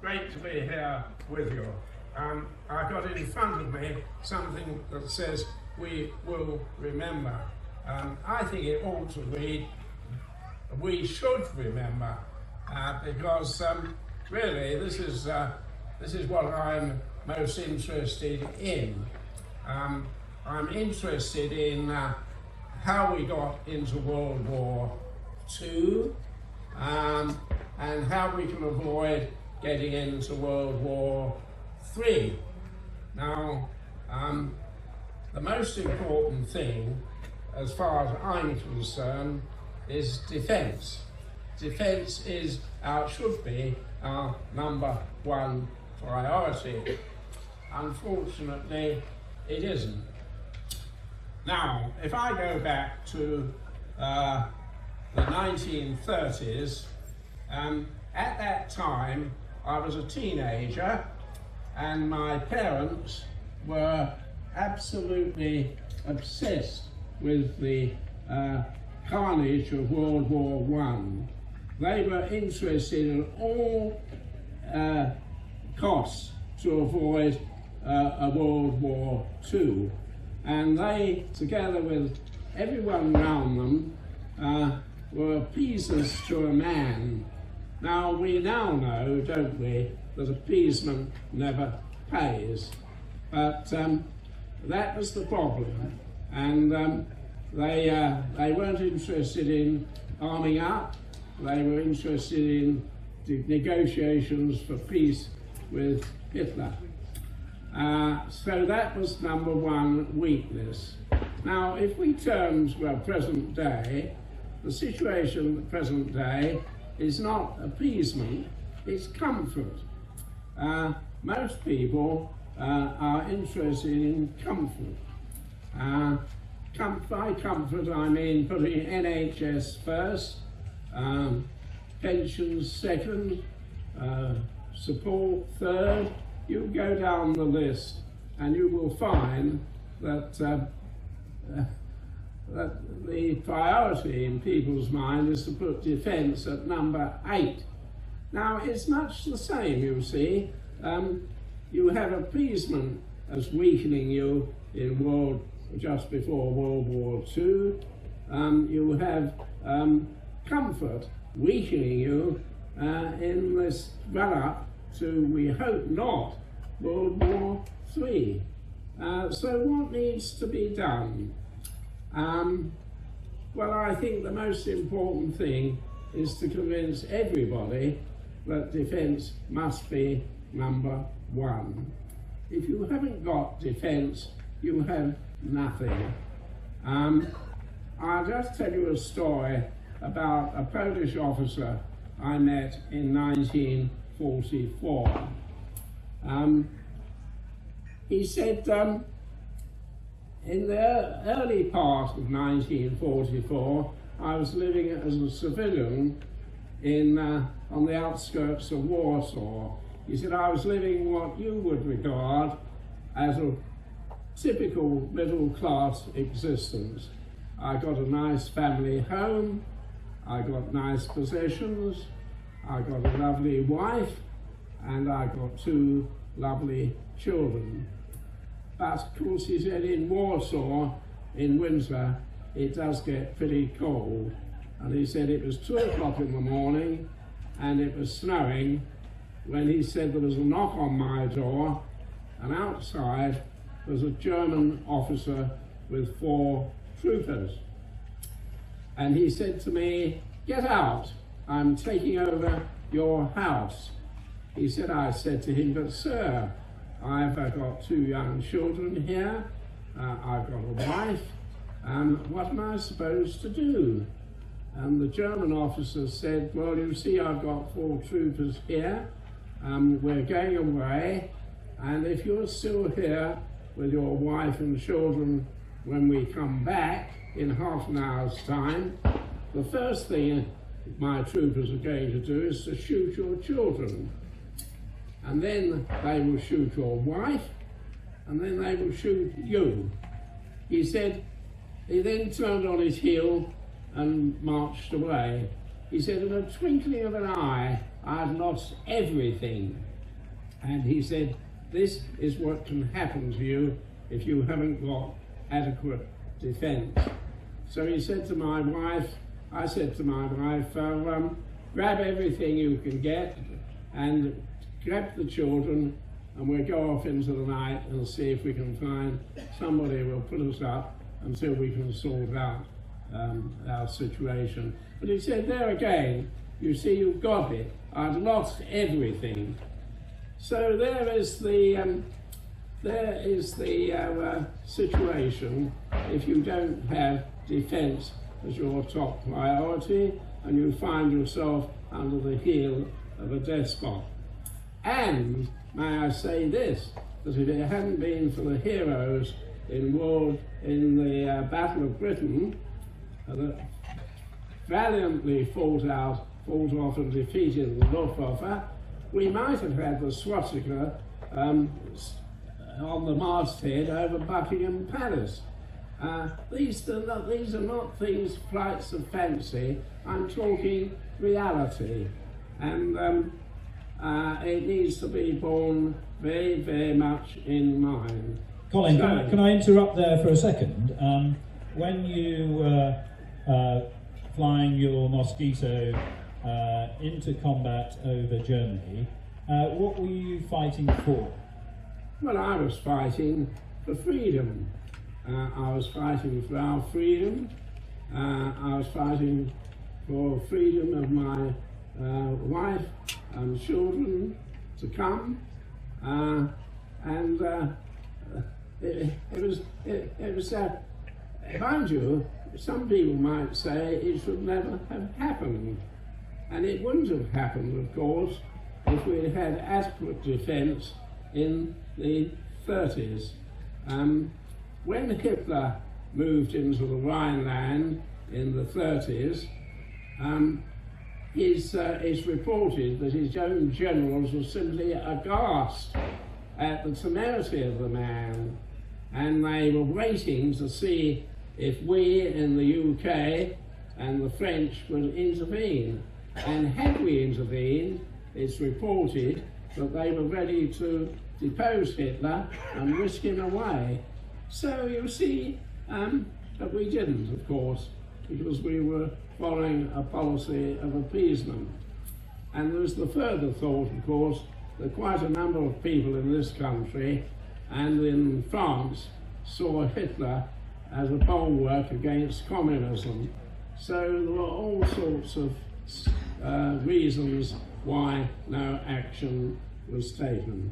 great to be here with you. I've got in front of me something that says, "We will remember." I think it ought to read, "We should remember," because really this is what I'm most interested in. I'm interested in how we got into World War II and how we can avoid getting into World War III. Now, the most important thing, as far as I'm concerned, is defence. Defence should be our number one priority. Unfortunately, it isn't. Now, if I go back to the 1930s, at that time I was a teenager and my parents were absolutely obsessed with the carnage of World War I. They were interested in all costs to avoid a World War II. And they, together with everyone around them, were appeasers to a man. Now, we now know, don't we, that appeasement never pays. But that was the problem. And they weren't interested in arming up. They were interested in negotiations for peace with Hitler. So that was number one weakness. Now, if we turn to our present day, the situation at the present day is not appeasement, it's comfort. Most people are interested in comfort. By comfort, I mean putting NHS first, pensions second, support third. You go down the list and you will find that that the priority in people's mind is to put defence at number 8. Now, it's much the same, you see. You have appeasement as weakening you in just before World War II. You have comfort weakening you in this run-up to, we hope not, World War III. So what needs to be done? Well, I think the most important thing is to convince everybody that defence must be number one. If you haven't got defence, you have nothing. I'll just tell you a story about a Polish officer I met in 1944. He said, in the early part of 1944, I was living as a civilian on the outskirts of Warsaw. He said, I was living what you would regard as a typical middle-class existence. I got a nice family home, I got nice possessions, I got a lovely wife, and I got 2 lovely children. But of course, he said, in Warsaw, in winter, it does get pretty cold. And he said it was 2 o'clock in the morning and it was snowing when he said there was a knock on my door, and outside was a German officer with 4 troopers. And he said to me, "Get out, I'm taking over your house." He said, I said to him, "But sir, I've got 2 young children here, I've got a wife, what am I supposed to do?" And the German officer said, "Well, you see, I've got 4 troopers here, we're going away, and if you're still here with your wife and children when we come back in half an hour's time, the first thing my troopers are going to do is to shoot your children. And then they will shoot your wife, and then they will shoot you." He said, he then turned on his heel and marched away. He said, in a twinkling of an eye, I had lost everything. And he said, this is what can happen to you if you haven't got adequate defence. So he said to my wife, I said to my wife, grab everything you can get and grab the children, and we'll go off into the night and see if we can find somebody who will put us up until we can sort out our situation. But he said, there again, you see, you've got it. I've lost everything. So there is the situation if you don't have defence as your top priority and you find yourself under the heel of a despot. And may I say this, that if it hadn't been for the heroes in the Battle of Britain that valiantly fought off and defeated the Luftwaffe, we might have had the swastika on the masthead over Buckingham Palace. These are not things, flights of fancy. I'm talking reality, and it needs to be borne very, very much in mind. Colin, can I interrupt there for a second? When you were flying your Mosquito into combat over Germany, what were you fighting for? Well, I was fighting for freedom. I was fighting for our freedom. I was fighting for freedom of my wife and children to come, it was mind you, some people might say it should never have happened, and it wouldn't have happened, of course, if we had had adequate defence in the 30s. When Hitler moved into the Rhineland in the 30s, it's reported that his own generals were simply aghast at the temerity of the man, and they were waiting to see if we in the UK and the French would intervene. And had we intervened, it's reported that they were ready to depose Hitler and whisk him away. So you see, but we didn't, of course, because we were following a policy of appeasement. And there's the further thought, of course, that quite a number of people in this country and in France saw Hitler as a bulwark against communism. So there were all sorts of reasons why no action was taken.